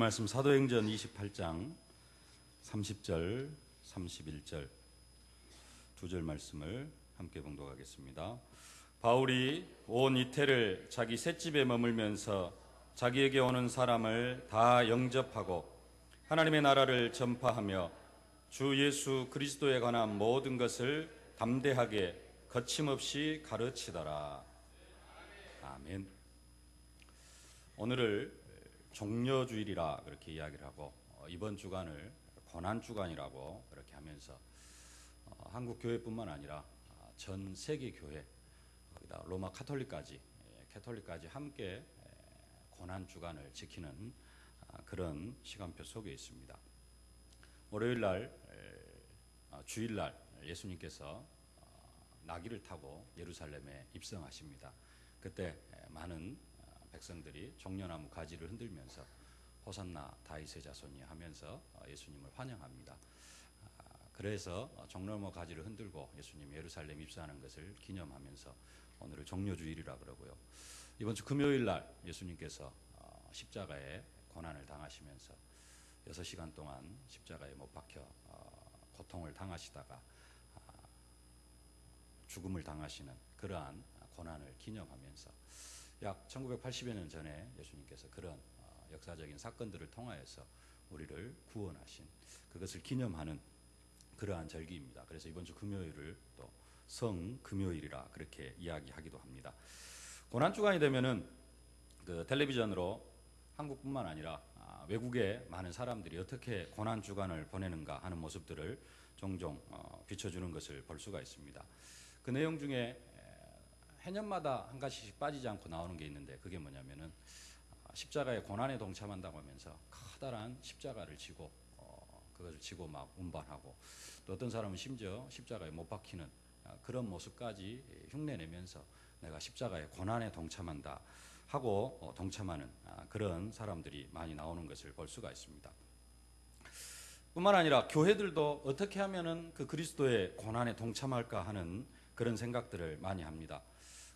말씀 사도행전 28장 30절, 31절 두 절 말씀을 함께 봉독하겠습니다. 바울이 온 이태를 자기 셋집에 머물면서 자기에게 오는 사람을 다 영접하고 하나님의 나라를 전파하며 주 예수 그리스도에 관한 모든 것을 담대하게 거침없이 가르치더라. 아멘. 오늘을 종려주일이라 그렇게 이야기를 하고 이번 주간을 고난주간이라고 그렇게 하면서 한국 교회뿐만 아니라 전 세계 교회, 거기다 로마 카톨릭까지 함께 고난주간을 지키는 그런 시간표 속에 있습니다. 월요일날 주일날 예수님께서 나귀를 타고 예루살렘에 입성하십니다. 그때 많은 백성들이 종려나무 가지를 흔들면서 호산나 다윗의 자손이 하면서 예수님을 환영합니다. 그래서 종려나무 가지를 흔들고 예수님이 예루살렘 입성하는 것을 기념하면서 오늘을 종려주일이라 그러고요. 이번 주 금요일 날 예수님께서 십자가에 고난을 당하시면서 6시간 동안 십자가에 못 박혀 고통을 당하시다가 죽음을 당하시는 그러한 고난을 기념하면서 약 1980여 년 전에 예수님께서 그런 역사적인 사건들을 통하여서 우리를 구원하신 그것을 기념하는 그러한 절기입니다. 그래서 이번 주 금요일을 또 성금요일이라 그렇게 이야기하기도 합니다. 고난주간이 되면은 그 텔레비전으로 한국뿐만 아니라 외국의 많은 사람들이 어떻게 고난주간을 보내는가 하는 모습들을 종종 비춰주는 것을 볼 수가 있습니다. 그 내용 중에 해년마다 한 가지씩 빠지지 않고 나오는 게 있는데 그게 뭐냐면은 십자가의 고난에 동참한다고 하면서 커다란 십자가를 지고 그것을 지고 막 운반하고 또 어떤 사람은 심지어 십자가에 못 박히는 그런 모습까지 흉내내면서 내가 십자가의 고난에 동참한다 하고 동참하는 그런 사람들이 많이 나오는 것을 볼 수가 있습니다. 뿐만 아니라 교회들도 어떻게 하면은 그 그리스도의 고난에 동참할까 하는 그런 생각들을 많이 합니다.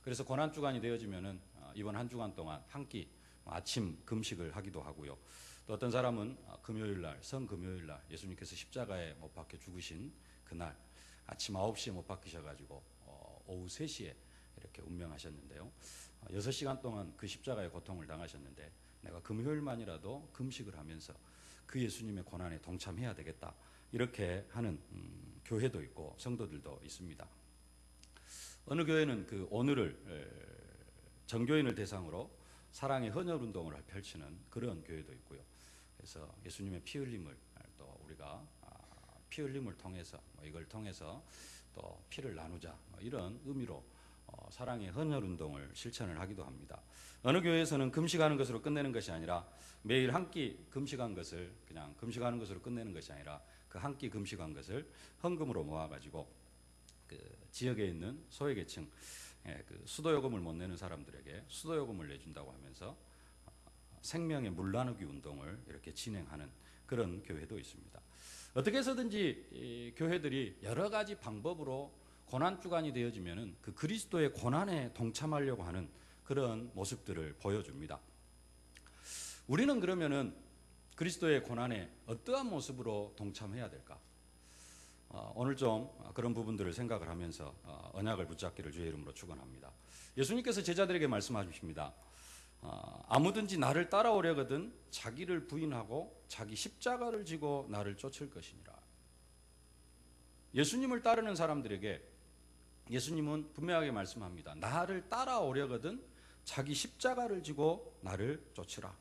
그래서 고난주간이 되어지면은 이번 한 주간 동안 한 끼 아침 금식을 하기도 하고요. 또 어떤 사람은 금요일날, 성금요일날 예수님께서 십자가에 못 박혀 죽으신 그날 아침 9시에 못 박히셔가지고 오후 3시에 이렇게 운명하셨는데요. 6시간 동안 그 십자가의 고통을 당하셨는데 내가 금요일만이라도 금식을 하면서 그 예수님의 고난에 동참해야 되겠다 이렇게 하는 교회도 있고 성도들도 있습니다. 어느 교회는 그 오늘을 전교인을 대상으로 사랑의 헌혈 운동을 펼치는 그런 교회도 있고요. 그래서 예수님의 피 흘림을 또 우리가 피 흘림을 통해서 이걸 통해서 또 피를 나누자 이런 의미로 사랑의 헌혈 운동을 실천을 하기도 합니다. 어느 교회에서는 금식하는 것으로 끝내는 것이 아니라 매일 한 끼 금식한 것을 그냥 금식하는 것으로 끝내는 것이 아니라 그 한 끼 금식한 것을 헌금으로 모아가지고 그 지역에 있는 소외계층, 그 수도요금을 못 내는 사람들에게 수도요금을 내준다고 하면서 생명의 물 나누기 운동을 이렇게 진행하는 그런 교회도 있습니다. 어떻게 해서든지 이 교회들이 여러 가지 방법으로 고난주간이 되어지면은 그 그리스도의 고난에 동참하려고 하는 그런 모습들을 보여줍니다. 우리는 그러면은 그리스도의 고난에 어떠한 모습으로 동참해야 될까? 오늘 좀 그런 부분들을 생각을 하면서 언약을 붙잡기를 주의 이름으로 축원합니다. 예수님께서 제자들에게 말씀하십니다. 아무든지 나를 따라오려거든 자기를 부인하고 자기 십자가를 지고 나를 쫓을 것이니라. 예수님을 따르는 사람들에게 예수님은 분명하게 말씀합니다. 나를 따라오려거든 자기 십자가를 지고 나를 쫓으라.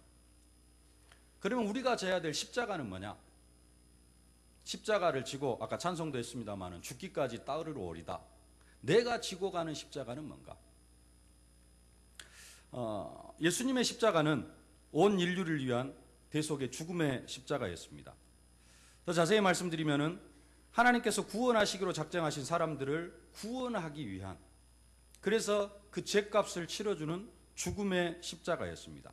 그러면 우리가 져야 될 십자가는 뭐냐? 십자가를 지고 아까 찬송도 했습니다마는 죽기까지 따르러 오리다. 내가 지고 가는 십자가는 뭔가? 예수님의 십자가는 온 인류를 위한 대속의 죽음의 십자가였습니다. 더 자세히 말씀드리면은 하나님께서 구원하시기로 작정하신 사람들을 구원하기 위한 그래서 그 죄값을 치러주는 죽음의 십자가였습니다.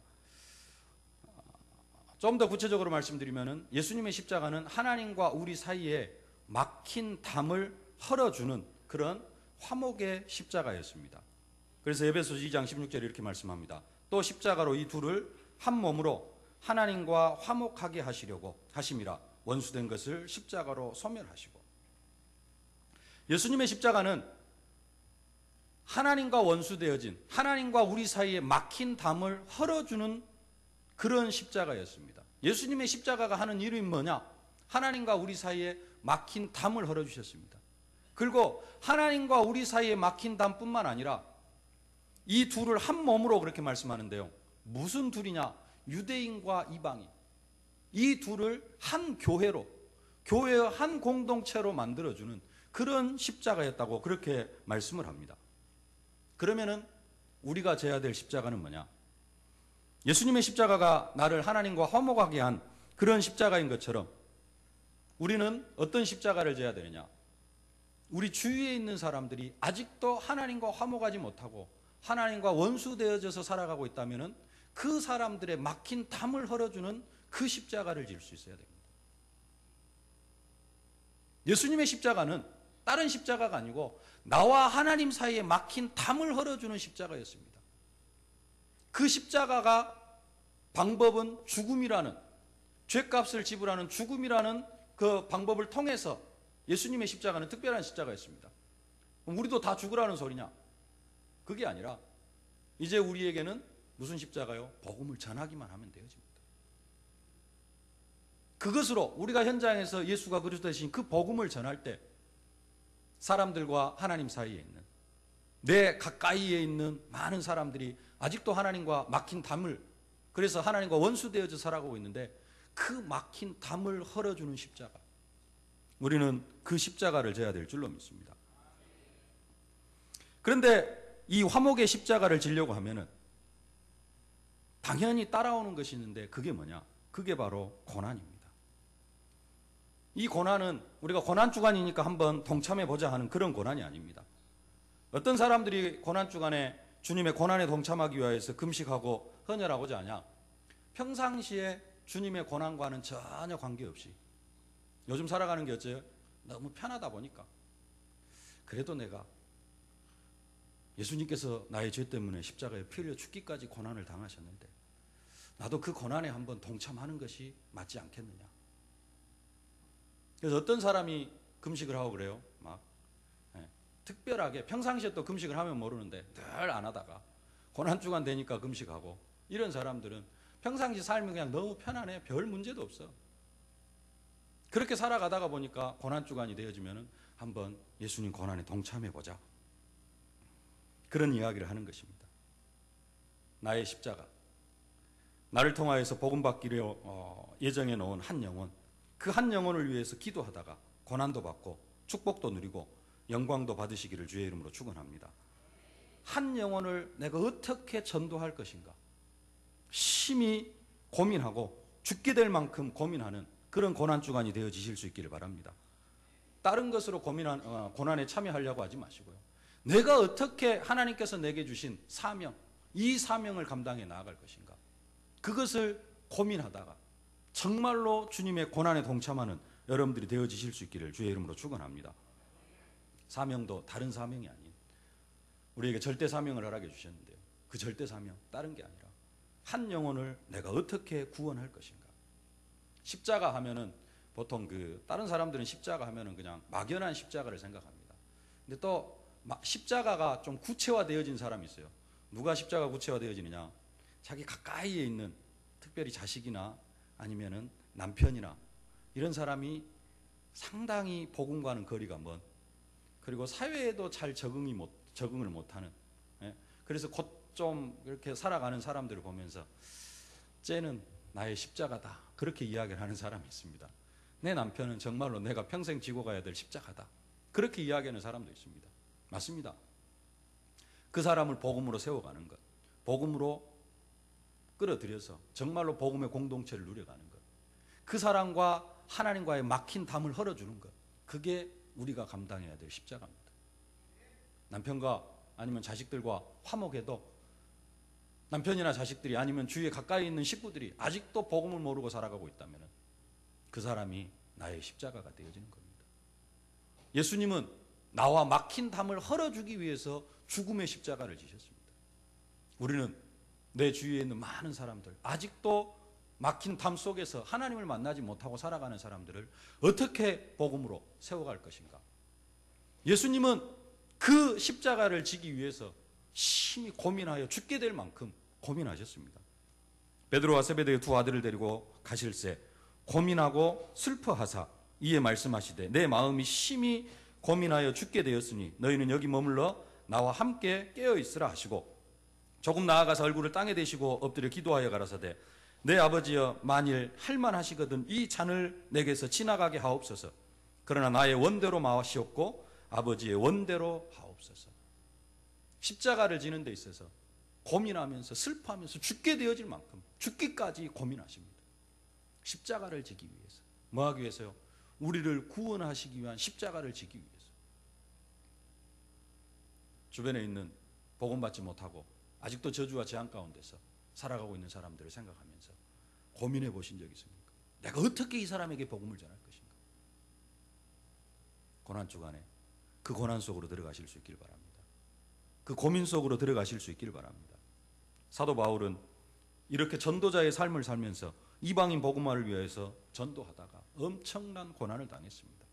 좀 더 구체적으로 말씀드리면은 예수님의 십자가는 하나님과 우리 사이에 막힌 담을 헐어주는 그런 화목의 십자가였습니다. 그래서 에베소서 2장 16절에 이렇게 말씀합니다. 또 십자가로 이 둘을 한 몸으로 하나님과 화목하게 하시려고 하심이라 원수된 것을 십자가로 소멸하시고. 예수님의 십자가는 하나님과 원수되어진, 하나님과 우리 사이에 막힌 담을 헐어주는 그런 십자가였습니다. 예수님의 십자가가 하는 일이 뭐냐? 하나님과 우리 사이에 막힌 담을 헐어주셨습니다. 그리고 하나님과 우리 사이에 막힌 담뿐만 아니라 이 둘을 한 몸으로 그렇게 말씀하는데요. 무슨 둘이냐? 유대인과 이방인. 이 둘을 한 교회로, 교회의 한 공동체로 만들어주는 그런 십자가였다고 그렇게 말씀을 합니다. 그러면은 우리가 져야 될 십자가는 뭐냐? 예수님의 십자가가 나를 하나님과 화목하게 한 그런 십자가인 것처럼 우리는 어떤 십자가를 져야 되느냐? 우리 주위에 있는 사람들이 아직도 하나님과 화목하지 못하고 하나님과 원수되어져서 살아가고 있다면은 그 사람들의 막힌 담을 헐어주는 그 십자가를 질 수 있어야 됩니다. 예수님의 십자가는 다른 십자가가 아니고 나와 하나님 사이에 막힌 담을 헐어주는 십자가였습니다. 그 십자가가 방법은 죽음이라는, 죄값을 지불하는 죽음이라는 그 방법을 통해서 예수님의 십자가는 특별한 십자가였습니다. 우리도 다 죽으라는 소리냐? 그게 아니라 이제 우리에게는 무슨 십자가요? 복음을 전하기만 하면 되어집니다. 그것으로 우리가 현장에서 예수가 그리스도 되신 그 복음을 전할 때 사람들과 하나님 사이에 있는, 내 가까이에 있는 많은 사람들이 아직도 하나님과 막힌 담을, 그래서 하나님과 원수되어져 살아가고 있는데 그 막힌 담을 헐어주는 십자가, 우리는 그 십자가를 져야 될 줄로 믿습니다. 그런데 이 화목의 십자가를 지려고 하면은 당연히 따라오는 것이 있는데 그게 뭐냐? 그게 바로 고난입니다. 이 고난은 우리가 고난주간이니까 한번 동참해보자 하는 그런 고난이 아닙니다. 어떤 사람들이 고난주간에 주님의 고난에 동참하기 위해서 금식하고 헌혈하고자 하냐? 평상시에 주님의 고난과는 전혀 관계없이 요즘 살아가는 게 어째요? 너무 편하다 보니까 그래도 내가 예수님께서 나의 죄 때문에 십자가에 피 흘려 죽기까지 고난을 당하셨는데 나도 그 고난에 한번 동참하는 것이 맞지 않겠느냐? 그래서 어떤 사람이 금식을 하고 그래요? 막 특별하게 평상시에 또 금식을 하면 모르는데 늘 안 하다가 고난주간 되니까 금식하고, 이런 사람들은 평상시 삶이 그냥 너무 편안해. 별 문제도 없어. 그렇게 살아가다가 보니까 고난주간이 되어지면 한번 예수님 고난에 동참해보자, 그런 이야기를 하는 것입니다. 나의 십자가, 나를 통하여서 복음받기로 예정해 놓은 한 영혼, 그 한 영혼을 위해서 기도하다가 고난도 받고 축복도 누리고 영광도 받으시기를 주의 이름으로 축원합니다. 한 영혼을 내가 어떻게 전도할 것인가 심히 고민하고 죽게 될 만큼 고민하는 그런 고난주간이 되어지실 수 있기를 바랍니다. 다른 것으로 고난에 참여하려고 하지 마시고요. 내가 어떻게 하나님께서 내게 주신 사명, 이 사명을 감당해 나아갈 것인가, 그것을 고민하다가 정말로 주님의 고난에 동참하는 여러분들이 되어지실 수 있기를 주의 이름으로 축원합니다. 사명도 다른 사명이 아닌 우리에게 절대 사명을 허락해 주셨는데요, 그 절대 사명 다른 게 아니라 한 영혼을 내가 어떻게 구원할 것인가. 십자가 하면은 보통 다른 사람들은 십자가 하면은 그냥 막연한 십자가를 생각합니다. 근데 또 십자가가 좀 구체화되어진 사람이 있어요. 누가 십자가 구체화되어지느냐? 자기 가까이에 있는, 특별히 자식이나 아니면은 남편이나 이런 사람이 상당히 복음과는 거리가 먼, 그리고 사회에도 잘 적응을 못하는, 그래서 곧 좀 이렇게 살아가는 사람들을 보면서 쟤는 나의 십자가다, 그렇게 이야기를 하는 사람이 있습니다. 내 남편은 정말로 내가 평생 지고 가야 될 십자가다, 그렇게 이야기하는 사람도 있습니다. 맞습니다. 그 사람을 복음으로 세워가는 것, 복음으로 끌어들여서 정말로 복음의 공동체를 누려가는 것, 그 사람과 하나님과의 막힌 담을 헐어주는 것, 그게 우리가 감당해야 될 십자가입니다. 남편과 아니면 자식들과 화목해도 남편이나 자식들이 아니면 주위에 가까이 있는 식구들이 아직도 복음을 모르고 살아가고 있다면 그 사람이 나의 십자가가 되어지는 겁니다. 예수님은 나와 막힌 담을 헐어주기 위해서 죽음의 십자가를 지셨습니다. 우리는 내 주위에 있는 많은 사람들, 아직도 막힌 담 속에서 하나님을 만나지 못하고 살아가는 사람들을 어떻게 복음으로 세워갈 것인가? 예수님은 그 십자가를 지기 위해서 심히 고민하여 죽게 될 만큼 고민하셨습니다. 베드로와 세베대의 두 아들을 데리고 가실새 고민하고 슬퍼하사 이에 말씀하시되 내 마음이 심히 고민하여 죽게 되었으니 너희는 여기 머물러 나와 함께 깨어있으라 하시고 조금 나아가서 얼굴을 땅에 대시고 엎드려 기도하여 가라사대 내 아버지여 만일 할만하시거든 이 잔을 내게서 지나가게 하옵소서. 그러나 나의 원대로 마시옵고 아버지의 원대로 하옵소서. 십자가를 지는 데 있어서 고민하면서 슬퍼하면서 죽게 되어질 만큼 죽기까지 고민하십니다. 십자가를 지기 위해서. 뭐 하기 위해서요? 우리를 구원하시기 위한 십자가를 지기 위해서. 주변에 있는 복음받지 못하고 아직도 저주와 재앙 가운데서 살아가고 있는 사람들을 생각하면서 고민해 보신 적 있습니까? 내가 어떻게 이 사람에게 복음을 전할 것인가? 고난 주간에 그 고난 속으로 들어가실 수 있길 바랍니다. 그 고민 속으로 들어가실 수 있길 바랍니다. 사도 바울은 이렇게 전도자의 삶을 살면서 이방인 복음화를 위해서 전도하다가 엄청난 고난을 당했습니다.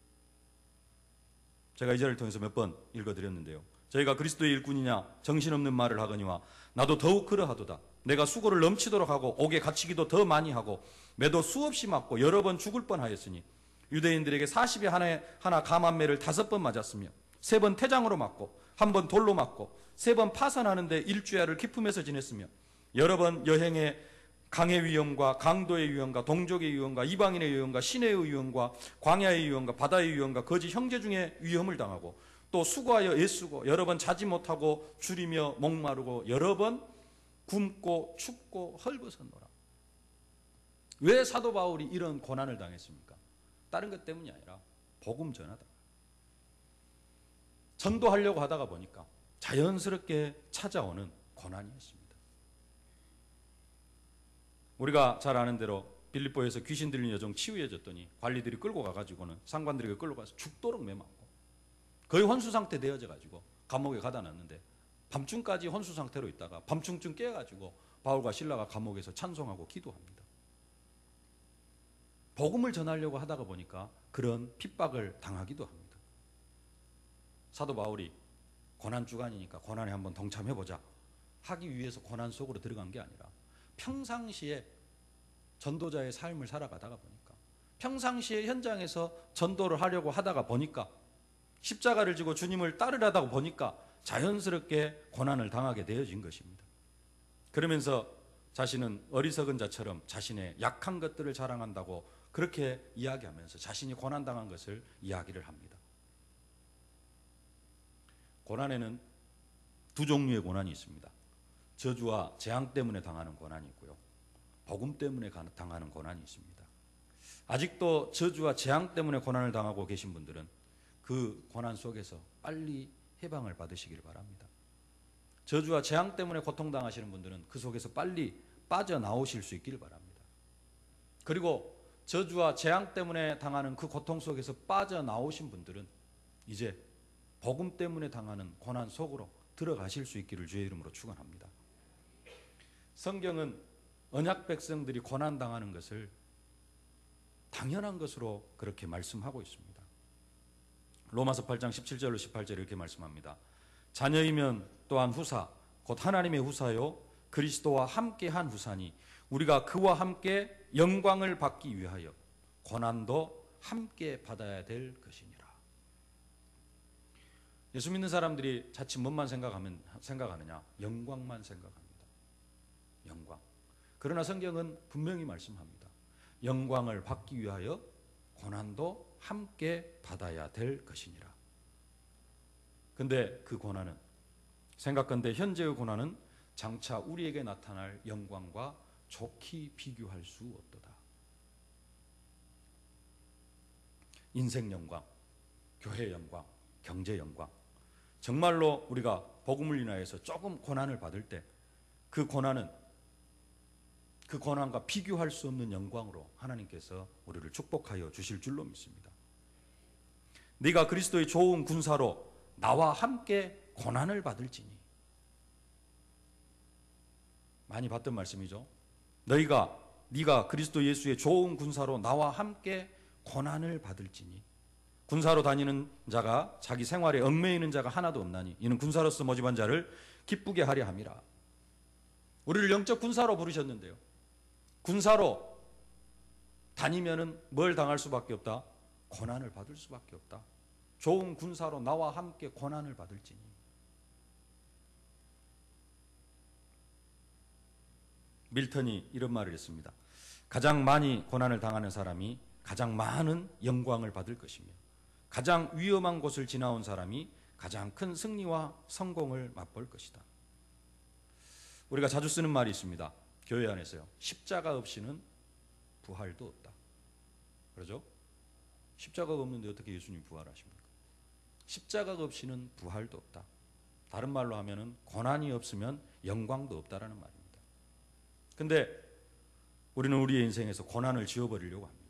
제가 이 자리를 통해서 몇 번 읽어드렸는데요. 저희가 그리스도의 일꾼이냐 정신없는 말을 하거니와 나도 더욱 그러하도다. 내가 수고를 넘치도록 하고 옥에 갇히기도 더 많이 하고 매도 수없이 맞고 여러 번 죽을 뻔하였으니 유대인들에게 40에 하나 감한매를 5번 맞았으며 3번 태장으로 맞고 1번 돌로 맞고 3번 파산하는데 일주야를 기품에서 지냈으며 여러 번 여행에 강의 위험과 강도의 위험과 동족의 위험과 이방인의 위험과 시내의 위험과 광야의 위험과 바다의 위험과 거짓 형제 중에 위험을 당하고 또 수고하여 애쓰고 여러 번 자지 못하고 줄이며 목마르고 여러 번 굶고 춥고 헐벗었노라. 왜 사도 바울이 이런 고난을 당했습니까? 다른 것 때문이 아니라 복음 전하다. 전도하려고 하다가 보니까 자연스럽게 찾아오는 고난이었습니다. 우리가 잘 아는 대로 빌립보에서 귀신 들린 여종 치유해졌더니 관리들이 끌고 가가지고는 상관들에게 끌고 가서 죽도록 매맞고 거의 혼수 상태 되어져 가지고 감옥에 가다 놨는데 밤중까지 혼수 상태로 있다가 밤중쯤 깨가지고 바울과 실라가 감옥에서 찬송하고 기도합니다. 복음을 전하려고 하다가 보니까 그런 핍박을 당하기도 합니다. 사도 바울이 고난 주간이니까 고난에 한번 동참해보자 하기 위해서 고난 속으로 들어간 게 아니라 평상시에 전도자의 삶을 살아가다가 보니까 평상시에 현장에서 전도를 하려고 하다가 보니까 십자가를 지고 주님을 따르려다 보니까 자연스럽게 고난을 당하게 되어진 것입니다. 그러면서 자신은 어리석은 자처럼 자신의 약한 것들을 자랑한다고 그렇게 이야기하면서 자신이 고난당한 것을 이야기를 합니다. 고난에는 두 종류의 고난이 있습니다. 저주와 재앙 때문에 당하는 고난이 있고요. 복음 때문에 당하는 고난이 있습니다. 아직도 저주와 재앙 때문에 고난을 당하고 계신 분들은 그 고난 속에서 빨리 해방을 받으시길 바랍니다. 저주와 재앙 때문에 고통당하시는 분들은 그 속에서 빨리 빠져나오실 수 있기를 바랍니다. 그리고 저주와 재앙 때문에 당하는 그 고통 속에서 빠져나오신 분들은 이제 복음 때문에 당하는 고난 속으로 들어가실 수 있기를 주의 이름으로 축원합니다. 성경은 언약 백성들이 고난당하는 것을 당연한 것으로 그렇게 말씀하고 있습니다. 로마서 8장 17절로 18절에 이렇게 말씀합니다. 자녀이면 또한 후사 곧 하나님의 후사요 그리스도와 함께한 후사니 우리가 그와 함께 영광을 받기 위하여 고난도 함께 받아야 될 것이니라. 예수 믿는 사람들이 자칫 뭔만 생각하느냐? 영광만 생각합니다. 영광. 그러나 성경은 분명히 말씀합니다. 영광을 받기 위하여 고난도 함께 받아야 될 것이니라. 근데 그 고난은 생각건대 현재의 고난은 장차 우리에게 나타날 영광과 좋게 비교할 수 없도다. 인생 영광, 교회 영광, 경제 영광. 정말로 우리가 복음을 인하여서 조금 고난을 받을 때 그 고난은 그 고난과 비교할 수 없는 영광으로 하나님께서 우리를 축복하여 주실 줄로 믿습니다. 네가 그리스도의 좋은 군사로 나와 함께 고난을 받을지니. 많이 봤던 말씀이죠. 너희가 네가 그리스도 예수의 좋은 군사로 나와 함께 고난을 받을지니 군사로 다니는 자가 자기 생활에 얽매이는 자가 하나도 없나니 이는 군사로서 모집한 자를 기쁘게 하려 함이라. 우리를 영적 군사로 부르셨는데요, 군사로 다니면은 뭘 당할 수밖에 없다? 고난을 받을 수밖에 없다. 좋은 군사로 나와 함께 고난을 받을지니. 밀턴이 이런 말을 했습니다. 가장 많이 고난을 당하는 사람이 가장 많은 영광을 받을 것이며 가장 위험한 곳을 지나온 사람이 가장 큰 승리와 성공을 맛볼 것이다. 우리가 자주 쓰는 말이 있습니다. 교회 안에서요. 십자가 없이는 부활도 없다. 그러죠? 십자가가 없는데 어떻게 예수님 부활하십니까? 십자가가 없이는 부활도 없다. 다른 말로 하면은 고난이 없으면 영광도 없다라는 말입니다. 근데 우리는 우리의 인생에서 고난을 지워버리려고 합니다.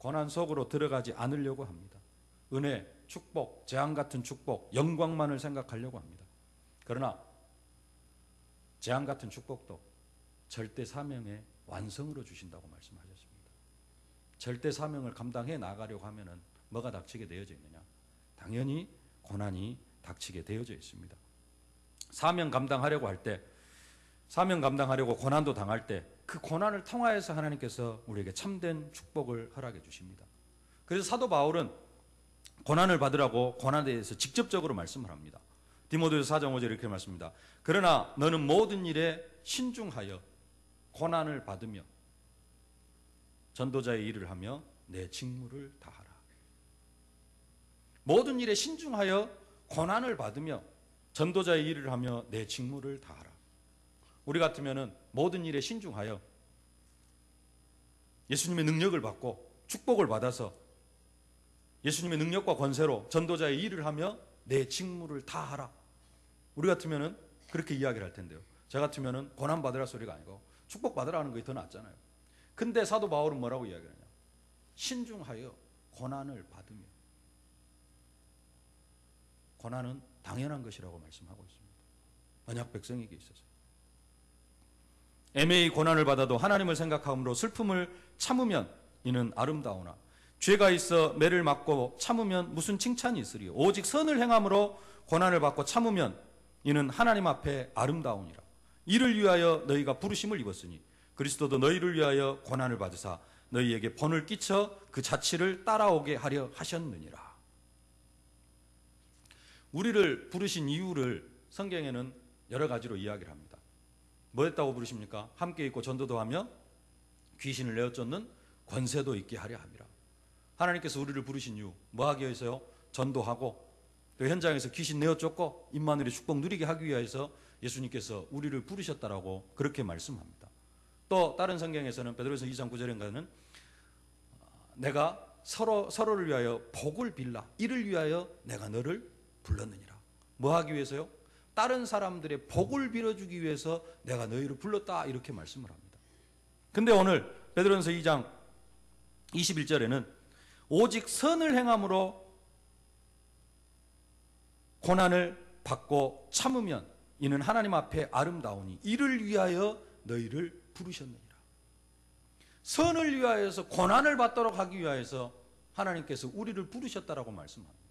고난 속으로 들어가지 않으려고 합니다. 은혜, 축복, 재앙 같은 축복, 영광만을 생각하려고 합니다. 그러나 재앙 같은 축복도 절대 사명의 완성으로 주신다고 말씀하셨습니다. 절대 사명을 감당해 나가려고 하면은 뭐가 닥치게 되어져 있느냐? 당연히 고난이 닥치게 되어져 있습니다. 사명 감당하려고 할 때, 사명 감당하려고 고난도 당할 때 그 고난을 통하여서 하나님께서 우리에게 참된 축복을 허락해 주십니다. 그래서 사도 바울은 고난을 받으라고 고난에 대해서 직접적으로 말씀을 합니다. 디모데후서 4장 5절에 이렇게 말씀합니다. 그러나 너는 모든 일에 신중하여 고난을 받으며 전도자의 일을 하며 내 직무를 다하라. 모든 일에 신중하여 고난을 받으며 전도자의 일을 하며 내 직무를 다하라. 우리 같으면은 모든 일에 신중하여 예수님의 능력을 받고 축복을 받아서 예수님의 능력과 권세로 전도자의 일을 하며 내 직무를 다하라. 우리 같으면은 그렇게 이야기를 할 텐데요. 저 같으면은 고난 받으라 소리가 아니고 축복 받으라는 것이 더 낫잖아요. 근데 사도 바울은 뭐라고 이야기하냐? 신중하여 고난을 받으며. 고난은 당연한 것이라고 말씀하고 있습니다. 언약 백성에게 있어서. 애매히 고난을 받아도 하나님을 생각함으로 슬픔을 참으면 이는 아름다우나 죄가 있어 매를 맞고 참으면 무슨 칭찬이 있으리요. 오직 선을 행함으로 고난을 받고 참으면 이는 하나님 앞에 아름다우니라. 이를 위하여 너희가 부르심을 입었으니 그리스도도 너희를 위하여 고난을 받으사 너희에게 본을 끼쳐 그 자취를 따라오게 하려 하셨느니라. 우리를 부르신 이유를 성경에는 여러 가지로 이야기를 합니다. 뭐 했다고 부르십니까? 함께 있고 전도도 하며 귀신을 내어쫓는 권세도 있게 하려 함이라. 하나님께서 우리를 부르신 이유 뭐 하기 위해서요? 전도하고 또 현장에서 귀신 내어쫓고 임마누엘의 축복 누리게 하기 위해서 예수님께서 우리를 부르셨다라고 그렇게 말씀합니다. 또 다른 성경에서는 베드로전서 2장 9절인가는 내가 서로를 위하여 복을 빌라 이를 위하여 내가 너를 불렀느니라. 뭐 하기 위해서요? 다른 사람들의 복을 빌어주기 위해서 내가 너희를 불렀다 이렇게 말씀을 합니다. 근데 오늘 베드로전서 2장 21절에는 오직 선을 행함으로 고난을 받고 참으면 이는 하나님 앞에 아름다우니 이를 위하여 너희를 부르셨느니라. 선을 위하여서 고난을 받도록 하기 위하여서 하나님께서 우리를 부르셨다라고 말씀합니다.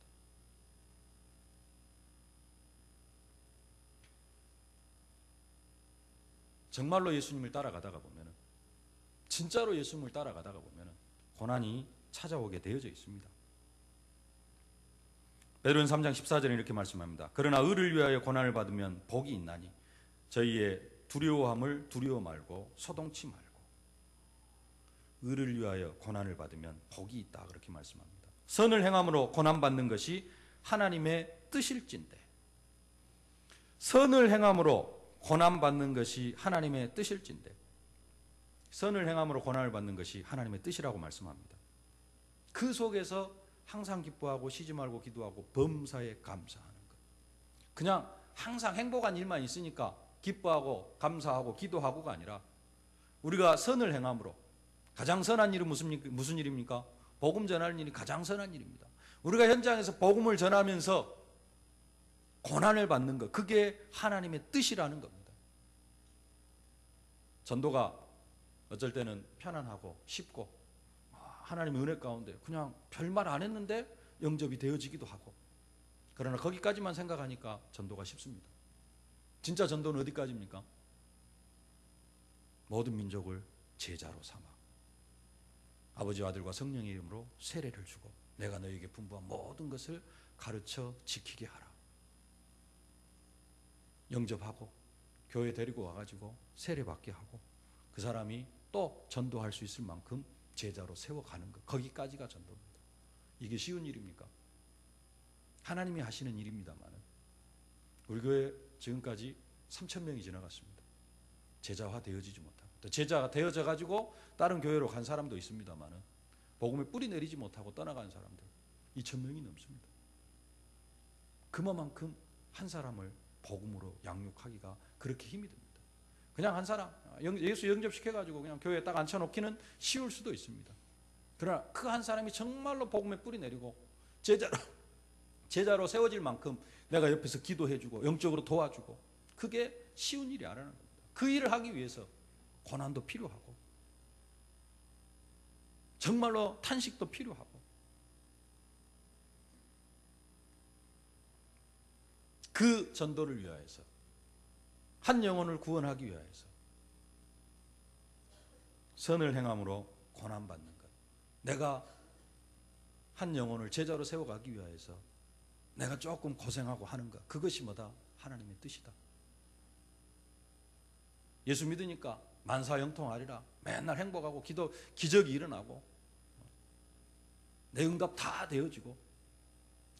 정말로 예수님을 따라가다가 보면 진짜로 예수님을 따라가다가 보면 고난이 찾아오게 되어져 있습니다. 베드로전서 3장 14절에 이렇게 말씀합니다. 그러나 의를 위하여 고난을 받으면 복이 있나니 저희의 두려워함을 두려워 말고 소동치 말고. 의를 위하여 고난을 받으면 복이 있다 그렇게 말씀합니다. 선을 행함으로 고난받는 것이 하나님의 뜻일진데 선을 행함으로 고난받는 것이 하나님의 뜻일진데 선을 행함으로 고난을 받는 것이 하나님의 뜻이라고 말씀합니다. 그 속에서 항상 기뻐하고 쉬지 말고 기도하고 범사에 감사하는 것. 그냥 항상 행복한 일만 있으니까 기뻐하고 감사하고 기도하고가 아니라 우리가 선을 행함으로 가장 선한 일은 무슨 일입니까? 복음 전하는 일이 가장 선한 일입니다. 우리가 현장에서 복음을 전하면서 고난을 받는 것, 그게 하나님의 뜻이라는 겁니다. 전도가 어쩔 때는 편안하고 쉽고 하나님의 은혜 가운데 그냥 별말 안 했는데 영접이 되어지기도 하고, 그러나 거기까지만 생각하니까 전도가 쉽습니다. 진짜 전도는 어디까지입니까? 모든 민족을 제자로 삼아 아버지와 아들과 성령의 이름으로 세례를 주고 내가 너희에게 분부한 모든 것을 가르쳐 지키게 하라. 영접하고 교회 데리고 와가지고 세례받게 하고 그 사람이 또 전도할 수 있을 만큼 제자로 세워가는 것, 거기까지가 전도입니다. 이게 쉬운 일입니까? 하나님이 하시는 일입니다만 우리 교회 지금까지 3,000명이 지나갔습니다. 제자화 되어지지 못하고, 또 제자가 되어져 가지고 다른 교회로 간 사람도 있습니다만 복음에 뿌리 내리지 못하고 떠나간 사람들 2,000명이 넘습니다. 그만큼 한 사람을 복음으로 양육하기가 그렇게 힘이 듭니다. 그냥 한 사람 예수 영접시켜가지고 그냥 교회에 딱 앉혀놓기는 쉬울 수도 있습니다. 그러나 그 한 사람이 정말로 복음에 뿌리 내리고 제자로 세워질 만큼 내가 옆에서 기도해주고 영적으로 도와주고, 그게 쉬운 일이 아니라는 겁니다. 그 일을 하기 위해서 고난도 필요하고 정말로 탄식도 필요하고, 그 전도를 위하여서 한 영혼을 구원하기 위하여서 선을 행함으로 고난받는 것, 내가 한 영혼을 제자로 세워가기 위하여서 내가 조금 고생하고 하는 것, 그것이 뭐다? 하나님의 뜻이다. 예수 믿으니까 만사형통하리라, 맨날 행복하고 기적이 일어나고 내 응답 다 되어지고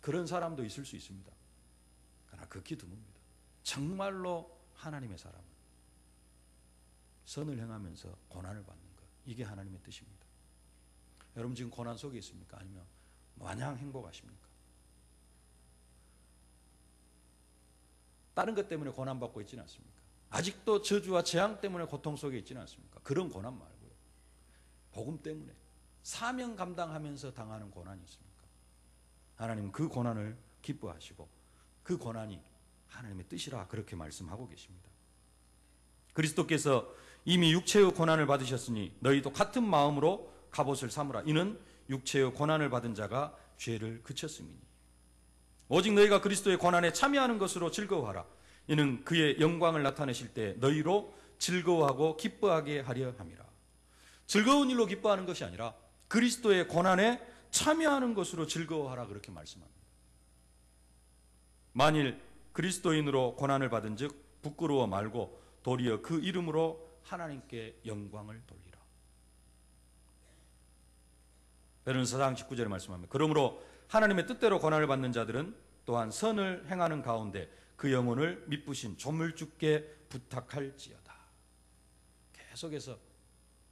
그런 사람도 있을 수 있습니다. 그러나 극히 드뭅니다. 정말로 하나님의 사람은 선을 행하면서 고난을 받는 것, 이게 하나님의 뜻입니다. 여러분 지금 고난 속에 있습니까? 아니면 마냥 행복하십니까? 다른 것 때문에 고난받고 있지는 않습니까? 아직도 저주와 재앙 때문에 고통 속에 있지는 않습니까? 그런 고난 말고요, 복음 때문에 사명 감당하면서 당하는 고난이 있습니까? 하나님은 그 고난을 기뻐하시고 그 고난이 하나님의 뜻이라 그렇게 말씀하고 계십니다. 그리스도께서 이미 육체의 고난을 받으셨으니 너희도 같은 마음으로 갑옷을 삼으라. 이는 육체의 고난을 받은 자가 죄를 그쳤음이니 오직 너희가 그리스도의 고난에 참여하는 것으로 즐거워하라. 이는 그의 영광을 나타내실 때 너희로 즐거워하고 기뻐하게 하려 함이라. 즐거운 일로 기뻐하는 것이 아니라 그리스도의 고난에 참여하는 것으로 즐거워하라, 그렇게 말씀합니다. 만일 그리스도인으로 고난을 받은 즉 부끄러워 말고 도리어 그 이름으로 하나님께 영광을 돌리라. 베드로서 4장 19절에 말씀합니다. 그러므로 하나님의 뜻대로 고난을 받는 자들은 또한 선을 행하는 가운데 그 영혼을 미쁘신 조물주께 부탁할지어다. 계속해서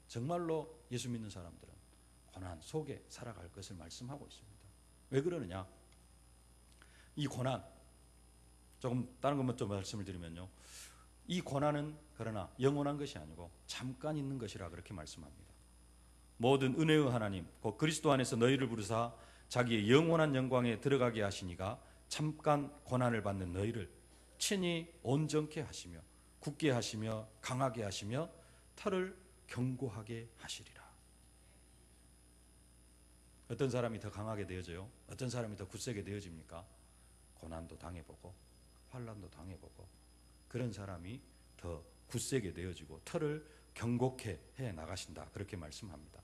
정말로 예수 믿는 사람들은 고난 속에 살아갈 것을 말씀하고 있습니다. 왜 그러느냐? 이 고난, 조금 다른 것만 좀 말씀을 드리면요, 이 고난은 그러나 영원한 것이 아니고 잠깐 있는 것이라 그렇게 말씀합니다. 모든 은혜의 하나님 곧 그리스도 안에서 너희를 부르사 자기의 영원한 영광에 들어가게 하시니가 잠깐 고난을 받는 너희를 친히 온전케 하시며 굳게 하시며 강하게 하시며 털을 견고하게 하시리라. 어떤 사람이 더 강하게 되어져요? 어떤 사람이 더 굳세게 되어집니까? 고난도 당해보고 환난도 당해보고 그런 사람이 더 굳세게 되어지고 털을 견고케 해 나가신다, 그렇게 말씀합니다.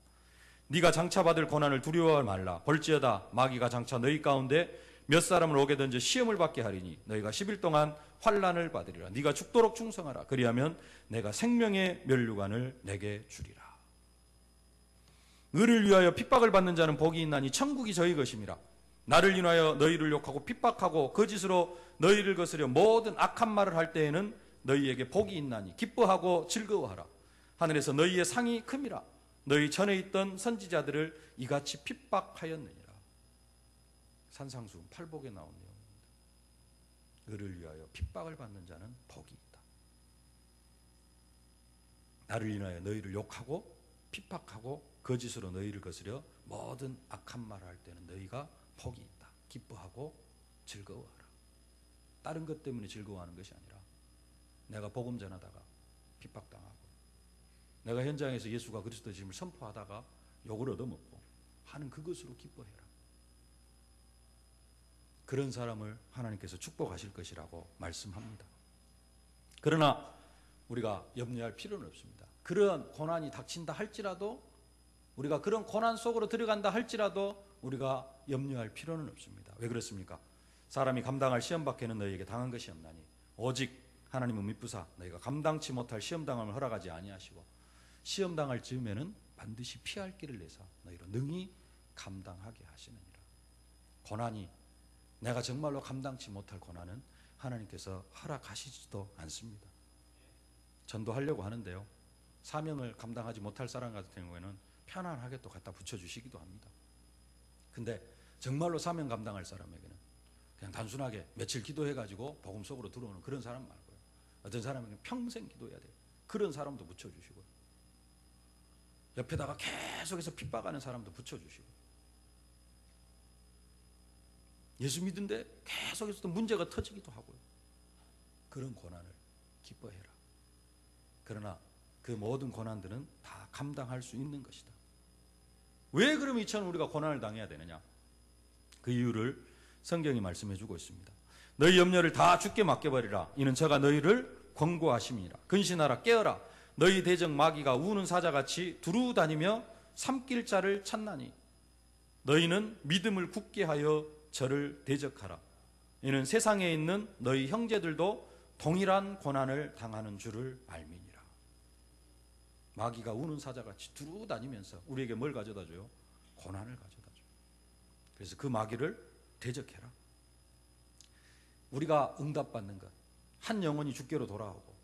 네가 장차 받을 고난을 두려워하지 말라. 볼지어다 마귀가 장차 너희 가운데 몇 사람을 오게 던져 시험을 받게 하리니 너희가 10일 동안 환난을 받으리라. 네가 죽도록 충성하라. 그리하면 내가 생명의 면류관을 내게 주리라. 의를 위하여 핍박을 받는 자는 복이 있나니 천국이 저희 것임이라. 나를 인하여 너희를 욕하고 핍박하고 거짓으로 너희를 거스려 모든 악한 말을 할 때에는 너희에게 복이 있나니 기뻐하고 즐거워하라. 하늘에서 너희의 상이 큼이라. 너희 전에 있던 선지자들을 이같이 핍박하였느니라. 산상수훈 8복에 나온 내용입니다. 의를 위하여 핍박을 받는 자는 복이 있다. 나를 인하여 너희를 욕하고 핍박하고 거짓으로 너희를 거스려 모든 악한 말을 할 때는 너희가 복이 있다. 기뻐하고 즐거워하라. 다른 것 때문에 즐거워하는 것이 아니라 내가 복음 전하다가 핍박당하고 내가 현장에서 예수가 그리스도임을 선포하다가 욕을 얻어먹고 하는 그것으로 기뻐해라. 그런 사람을 하나님께서 축복하실 것이라고 말씀합니다. 그러나 우리가 염려할 필요는 없습니다. 그런 고난이 닥친다 할지라도, 우리가 그런 고난 속으로 들어간다 할지라도 우리가 염려할 필요는 없습니다. 왜 그렇습니까? 사람이 감당할 시험 밖에는 너희에게 당한 것이 없나니 오직 하나님은 미쁘사 너희가 감당치 못할 시험당함을 허락하지 아니하시고 시험당할 즈음에는 반드시 피할 길을 내사 너희로 능히 감당하게 하시느니라. 고난이, 내가 정말로 감당치 못할 고난은 하나님께서 허락하시지도 않습니다. 전도하려고 하는데요, 사명을 감당하지 못할 사람 같은 경우에는 편안하게 또 갖다 붙여주시기도 합니다. 근데 정말로 사명 감당할 사람에게는 그냥 단순하게 며칠 기도해가지고 복음 속으로 들어오는 그런 사람 말고요, 어떤 사람에게는 평생 기도해야 돼요. 그런 사람도 붙여주시고요, 옆에다가 계속해서 핍박하는 사람도 붙여주시고, 예수 믿는데 계속해서 또 문제가 터지기도 하고요. 그런 고난을 기뻐해라. 그러나 그 모든 고난들은 다 감당할 수 있는 것이다. 왜 그럼 이처럼 우리가 고난을 당해야 되느냐? 그 이유를 성경이 말씀해 주고 있습니다. 너희 염려를 다 주께 맡겨버리라. 이는 저가 너희를 권고하심이라. 근신하라, 깨어라. 너희 대적 마귀가 우는 사자같이 두루 다니며 삼킬 자를 찾나니 너희는 믿음을 굳게 하여 저를 대적하라. 이는 세상에 있는 너희 형제들도 동일한 고난을 당하는 줄을 알미니라. 마귀가 우는 사자같이 두루 다니면서 우리에게 뭘 가져다 줘요? 고난을 가져다 줘요. 그래서 그 마귀를 대적해라. 우리가 응답받는 것, 한 영혼이 주께로 돌아오고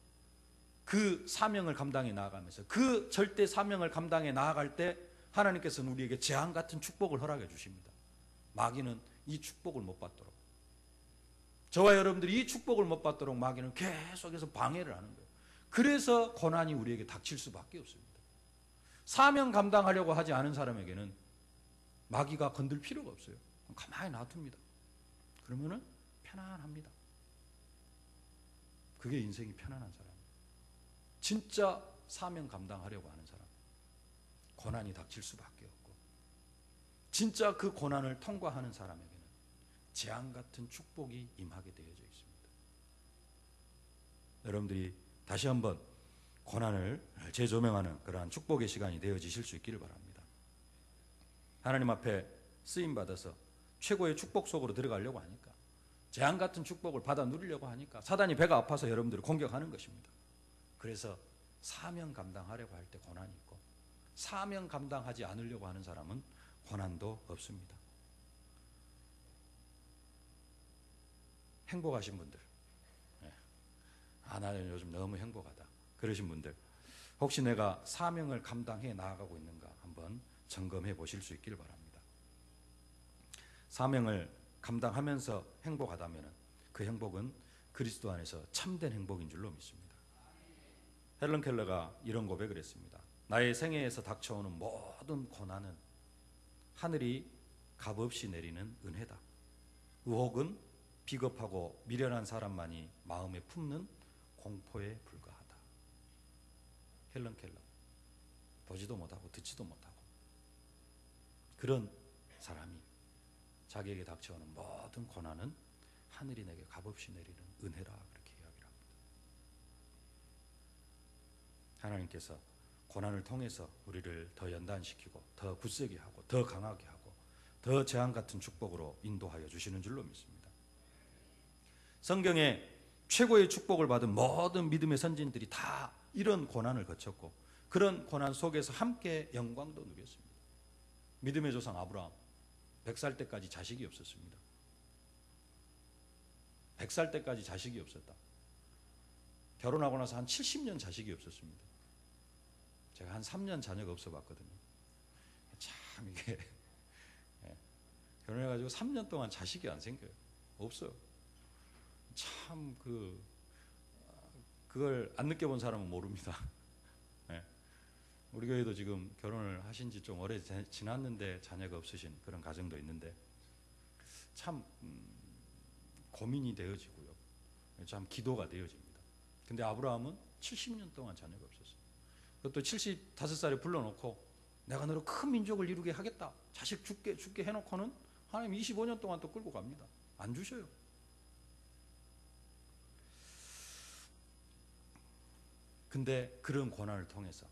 그 사명을 감당해 나아가면서 그 절대 사명을 감당해 나아갈 때 하나님께서는 우리에게 재앙 같은 축복을 허락해 주십니다. 마귀는 이 축복을 못 받도록, 저와 여러분들이 이 축복을 못 받도록 마귀는 계속해서 방해를 하는 거예요. 그래서 고난이 우리에게 닥칠 수밖에 없습니다. 사명 감당하려고 하지 않은 사람에게는 마귀가 건들 필요가 없어요. 가만히 놔둡니다. 그러면은 편안합니다. 그게 인생이 편안한 사람이에요. 진짜 사명 감당하려고 하는 사람, 고난이 닥칠 수밖에 없고, 진짜 그 고난을 통과하는 사람에게는 재앙 같은 축복이 임하게 되어져 있습니다. 여러분들이 다시 한번 고난을 재조명하는 그러한 축복의 시간이 되어지실 수 있기를 바랍니다. 하나님 앞에 쓰임받아서 최고의 축복 속으로 들어가려고 하니까, 재앙 같은 축복을 받아 누리려고 하니까 사단이 배가 아파서 여러분들을 공격하는 것입니다. 그래서 사명 감당하려고 할 때 고난이 있고, 사명 감당하지 않으려고 하는 사람은 고난도 없습니다. 행복하신 분들, 나는 요즘 너무 행복하다, 그러신 분들, 혹시 내가 사명을 감당해 나아가고 있는가 한번 점검해 보실 수 있기를 바랍니다. 사명을 감당하면서 행복하다면 그 행복은 그리스도 안에서 참된 행복인 줄로 믿습니다. 헬런 켈러가 이런 고백을 했습니다. 나의 생애에서 닥쳐오는 모든 고난은 하늘이 값없이 내리는 은혜다. 의혹은 비겁하고 미련한 사람만이 마음에 품는 공포에 불과하다. 헬런 켈러, 보지도 못하고 듣지도 못하고 그런 사람이 자기에게 닥쳐오는 모든 고난은 하늘이 내게 값없이 내리는 은혜라, 그렇게 이야기를 합니다. 하나님께서 고난을 통해서 우리를 더 연단시키고 더 굳세게 하고 더 강하게 하고 더 재앙 같은 축복으로 인도하여 주시는 줄로 믿습니다. 성경에 최고의 축복을 받은 모든 믿음의 선진들이 다 이런 고난을 거쳤고 그런 고난 속에서 함께 영광도 누렸습니다. 믿음의 조상 아브라함, 100살 때까지 자식이 없었습니다. 100살 때까지 자식이 없었다. 결혼하고 나서 한 70년 자식이 없었습니다. 제가 한 3년 자녀가 없어 봤거든요. 참 이게 결혼해가지고 3년 동안 자식이 안 생겨요. 없어요. 참 그걸 안 느껴본 사람은 모릅니다. 우리 교회도 지금 결혼을 하신 지 좀 오래 지났는데 자녀가 없으신 그런 가정도 있는데 참 고민이 되어지고요. 참 기도가 되어집니다. 근데 아브라함은 70년 동안 자녀가 없었어요. 그것도 75살에 불러놓고 내가 너로 큰 민족을 이루게 하겠다. 자식 죽게 해놓고는 하나님 25년 동안 또 끌고 갑니다. 안 주셔요. 근데 그런 고난을 통해서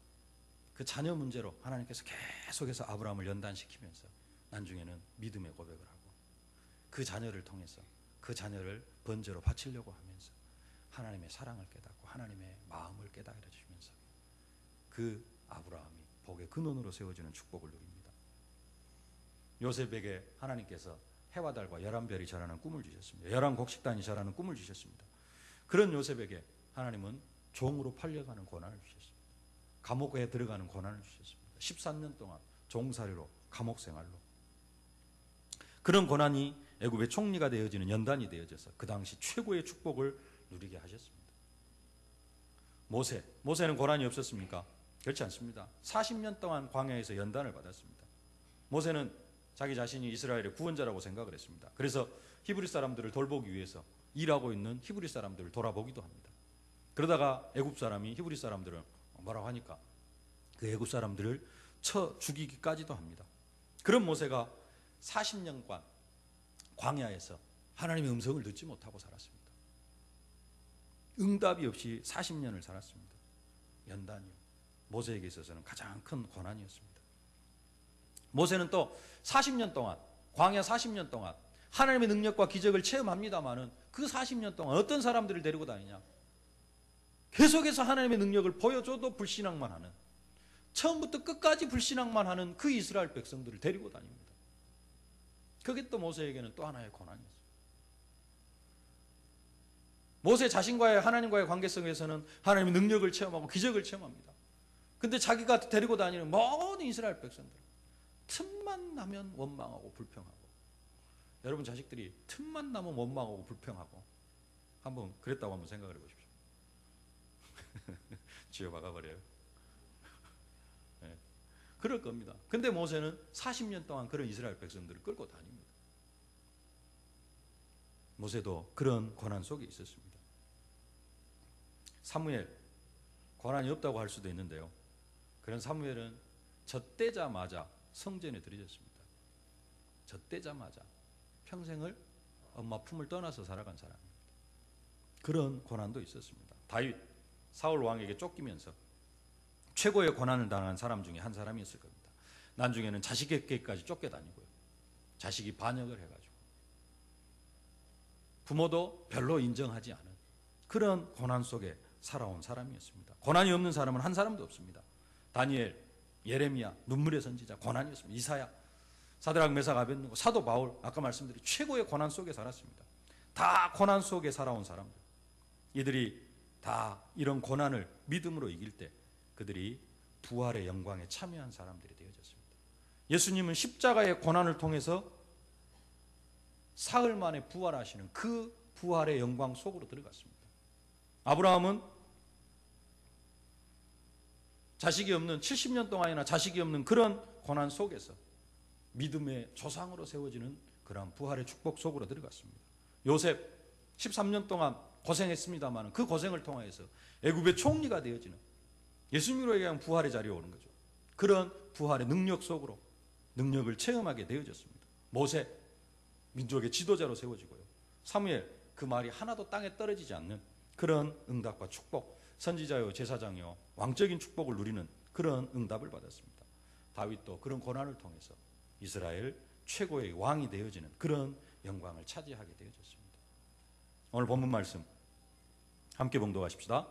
그 자녀 문제로 하나님께서 계속해서 아브라함을 연단시키면서 나중에는 믿음의 고백을 하고 그 자녀를 통해서 그 자녀를 번제로 바치려고 하면서 하나님의 사랑을 깨닫고 하나님의 마음을 깨달아 주시면서 그 아브라함이 복의 근원으로 세워지는 축복을 누립니다. 요셉에게 하나님께서 해와 달과 11별이 자라는 꿈을 주셨습니다. 11곡식단이 자라는 꿈을 주셨습니다. 그런 요셉에게 하나님은 종으로 팔려가는 고난을 주셨습니다. 감옥에 들어가는 고난을 주셨습니다. 13년 동안 종살이로 감옥 생활로 그런 고난이 애굽의 총리가 되어지는 연단이 되어져서 그 당시 최고의 축복을 누리게 하셨습니다. 모세는 고난이 없었습니까? 그렇지 않습니다. 40년 동안 광야에서 연단을 받았습니다. 모세는 자기 자신이 이스라엘의 구원자라고 생각을 했습니다. 그래서 히브리 사람들을 돌보기 위해서 일하고 있는 히브리 사람들을 돌아보기도 합니다. 그러다가 애굽 사람이 히브리 사람들을 뭐라고 하니까 그 애굽 사람들을 쳐 죽이기까지도 합니다. 그런 모세가 40년간 광야에서 하나님의 음성을 듣지 못하고 살았습니다. 응답이 없이 40년을 살았습니다. 연단이요. 모세에게 있어서는 가장 큰 고난이었습니다. 모세는 또 40년 동안 광야 40년 동안 하나님의 능력과 기적을 체험합니다마는 그 40년 동안 어떤 사람들을 데리고 다니냐? 계속해서 하나님의 능력을 보여줘도 불신앙만 하는, 처음부터 끝까지 불신앙만 하는 그 이스라엘 백성들을 데리고 다닙니다. 그게 또 모세에게는 또 하나의 고난이었습니다. 모세 자신과의 하나님과의 관계성에서는 하나님의 능력을 체험하고 기적을 체험합니다. 근데 자기가 데리고 다니는 모든 이스라엘 백성들 틈만 나면 원망하고 불평하고, 여러분 자식들이 틈만 나면 원망하고 불평하고 한번 그랬다고 한번 생각을 해보십시오. 쥐어박아버려요. 네. 그럴 겁니다. 근데 모세는 40년 동안 그런 이스라엘 백성들을 끌고 다닙니다. 모세도 그런 고난 속에 있었습니다. 사무엘, 고난이 없다고 할 수도 있는데요, 그런 사무엘은 젖대자마자 성전에 들여졌습니다. 젖대자마자 평생을 엄마 품을 떠나서 살아간 사람입니다. 그런 고난도 있었습니다. 다윗, 사울 왕에게 쫓기면서 최고의 고난을 당한 사람 중에 한 사람이었을 겁니다. 나중에는 자식에게까지 쫓겨다니고요, 자식이 반역을 해가지고 부모도 별로 인정하지 않은 그런 고난 속에 살아온 사람이었습니다. 고난이 없는 사람은 한 사람도 없습니다. 다니엘, 예레미야, 눈물의 선지자, 고난이었습니다. 이사야, 사드락, 메삭, 아벳느고, 사도 바울, 아까 말씀드린 최고의 고난 속에 살았습니다. 다 고난 속에 살아온 사람들. 이들이 다 이런 고난을 믿음으로 이길 때 그들이 부활의 영광에 참여한 사람들이 되어졌습니다. 예수님은 십자가의 고난을 통해서 사흘 만에 부활하시는 그 부활의 영광 속으로 들어갔습니다. 아브라함은 자식이 없는 70년 동안이나 자식이 없는 그런 고난 속에서 믿음의 조상으로 세워지는 그런 부활의 축복 속으로 들어갔습니다. 요셉 13년 동안 고생했습니다만 그 고생을 통해서 애굽의 총리가 되어지는, 예수님으로 얘기하면 부활의 자리에 오는 거죠. 그런 부활의 능력 속으로 능력을 체험하게 되어졌습니다. 모세, 민족의 지도자로 세워지고요. 사무엘, 그 말이 하나도 땅에 떨어지지 않는 그런 응답과 축복, 선지자요 제사장이요 왕적인 축복을 누리는 그런 응답을 받았습니다. 다윗도 그런 고난을 통해서 이스라엘 최고의 왕이 되어지는 그런 영광을 차지하게 되어졌습니다. 오늘 본문 말씀 함께 봉독하십시다.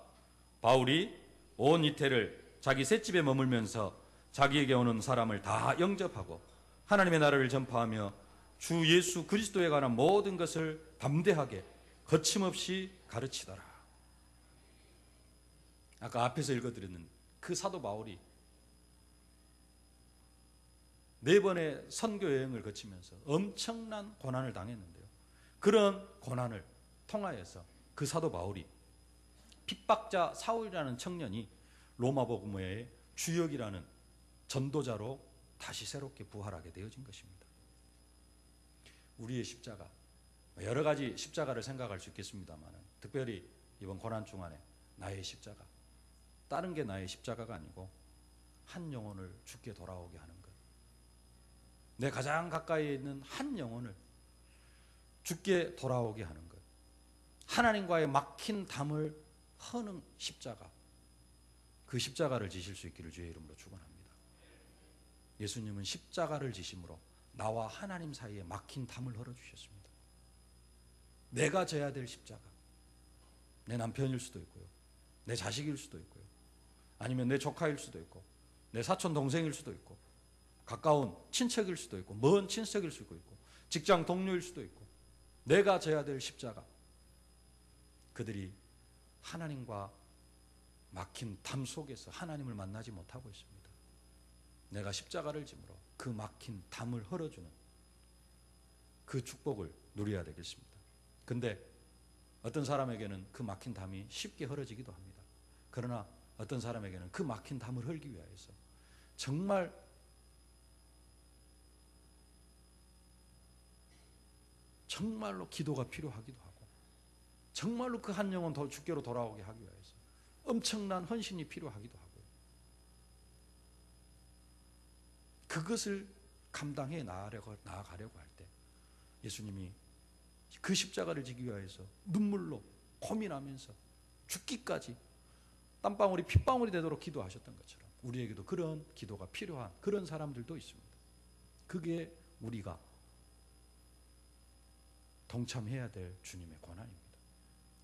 바울이 온 이태를 자기 셋집에 머물면서 자기에게 오는 사람을 다 영접하고 하나님의 나라를 전파하며 주 예수 그리스도에 관한 모든 것을 담대하게 거침없이 가르치더라. 아까 앞에서 읽어드렸는 그 사도 바울이 4번의 선교 여행을 거치면서 엄청난 고난을 당했는데요, 그런 고난을 통하여서 그 사도 바울이 핍박자 사울이라는 청년이 로마 복음의 주역이라는 전도자로 다시 새롭게 부활하게 되어진 것입니다. 우리의 십자가, 여러 가지 십자가를 생각할 수 있겠습니다만 특별히 이번 고난 중간에 나의 십자가, 다른 게 나의 십자가가 아니고 한 영혼을 주께 돌아오게 하는 것. 내 가장 가까이에 있는 한 영혼을 주께 돌아오게 하는 것. 하나님과의 막힌 담을 허는 십자가. 그 십자가를 지실 수 있기를 주의 이름으로 축원합니다. 예수님은 십자가를 지심으로 나와 하나님 사이에 막힌 담을 헐어주셨습니다. 내가 져야 될 십자가. 내 남편일 수도 있고요. 내 자식일 수도 있고요. 아니면 내 조카일 수도 있고 내 사촌 동생일 수도 있고 가까운 친척일 수도 있고 먼 친척일 수도 있고 직장 동료일 수도 있고 내가 져야 될 십자가. 그들이 하나님과 막힌 담 속에서 하나님을 만나지 못하고 있습니다. 내가 십자가를 짐으로 그 막힌 담을 헐어주는 그 축복을 누려야 되겠습니다. 근데 어떤 사람에게는 그 막힌 담이 쉽게 헐어지기도 합니다. 그러나 어떤 사람에게는 그 막힌 담을 헐기 위해서 정말로 기도가 필요하기도 하고 정말로 그 한 영혼 더 주께로 돌아오게 하기 위해서 엄청난 헌신이 필요하기도 하고요. 그것을 감당해 나아가려고 할 때 예수님이 그 십자가를 지기 위해서 눈물로 고민하면서 죽기까지 땀방울이 핏방울이 되도록 기도하셨던 것처럼 우리에게도 그런 기도가 필요한 그런 사람들도 있습니다. 그게 우리가 동참해야 될 주님의 고난입니다.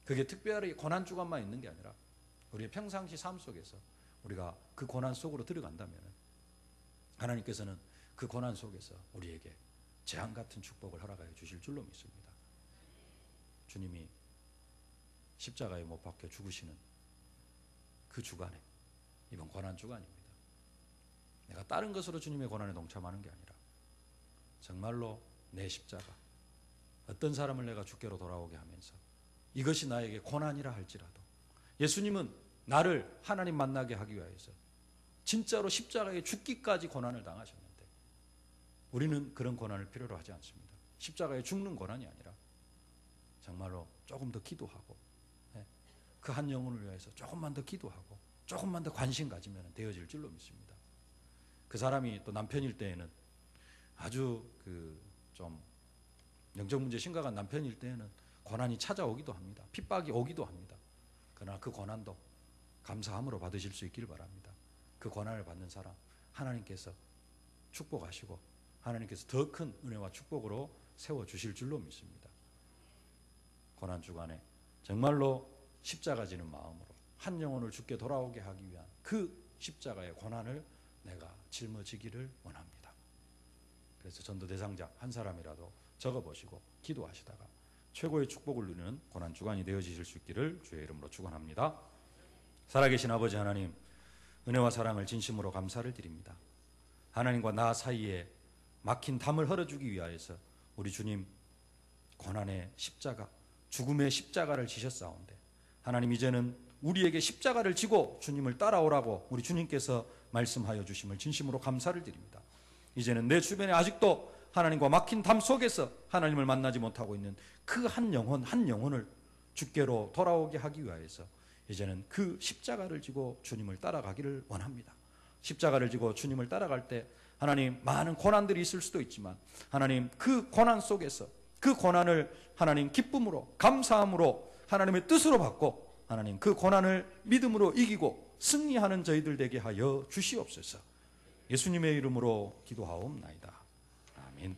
그게 특별히 고난 주간만 있는 게 아니라 우리의 평상시 삶 속에서 우리가 그 고난 속으로 들어간다면 하나님께서는 그 고난 속에서 우리에게 재앙 같은 축복을 허락하여 주실 줄로 믿습니다. 주님이 십자가에 못 박혀 죽으시는 그 주간에 이번 고난 주간입니다. 내가 다른 것으로 주님의 고난에 동참하는 게 아니라 정말로 내 십자가 어떤 사람을 내가 주께로 돌아오게 하면서 이것이 나에게 고난이라 할지라도 예수님은 나를 하나님 만나게 하기 위해서 진짜로 십자가에 죽기까지 고난을 당하셨는데 우리는 그런 고난을 필요로 하지 않습니다. 십자가에 죽는 고난이 아니라 정말로 조금 더 기도하고 그 한 영혼을 위해서 조금만 더 기도하고 조금만 더 관심 가지면 되어질 줄로 믿습니다. 그 사람이 또 남편일 때에는 아주 좀 영적 문제 심각한 남편일 때에는 고난이 찾아오기도 합니다. 핍박이 오기도 합니다. 그러나 그 고난도 감사함으로 받으실 수 있기를 바랍니다. 그 고난을 받는 사람 하나님께서 축복하시고 하나님께서 더 큰 은혜와 축복으로 세워주실 줄로 믿습니다. 고난 주간에 정말로 십자가 지는 마음으로 한 영혼을 주께 돌아오게 하기 위한 그 십자가의 고난을 내가 짊어지기를 원합니다. 그래서 전도 대상자 한 사람이라도 적어보시고 기도하시다가 최고의 축복을 누리는 고난 주간이 되어지실 수 있기를 주의 이름으로 축원합니다. 살아계신 아버지 하나님, 은혜와 사랑을 진심으로 감사를 드립니다. 하나님과 나 사이에 막힌 담을 헐어주기 위하여서 우리 주님 고난의 십자가, 죽음의 십자가를 지셨사온데 하나님 이제는 우리에게 십자가를 지고 주님을 따라오라고 우리 주님께서 말씀하여 주심을 진심으로 감사를 드립니다. 이제는 내 주변에 아직도 하나님과 막힌 담 속에서 하나님을 만나지 못하고 있는 그 한 영혼을 주께로 돌아오게 하기 위하여서 이제는 그 십자가를 지고 주님을 따라가기를 원합니다. 십자가를 지고 주님을 따라갈 때 하나님 많은 고난들이 있을 수도 있지만 하나님 그 고난 속에서 그 고난을 하나님 기쁨으로 감사함으로 하나님의 뜻으로 받고 하나님 그 고난을 믿음으로 이기고 승리하는 저희들 되게 하여 주시옵소서. 예수님의 이름으로 기도하옵나이다. 아멘.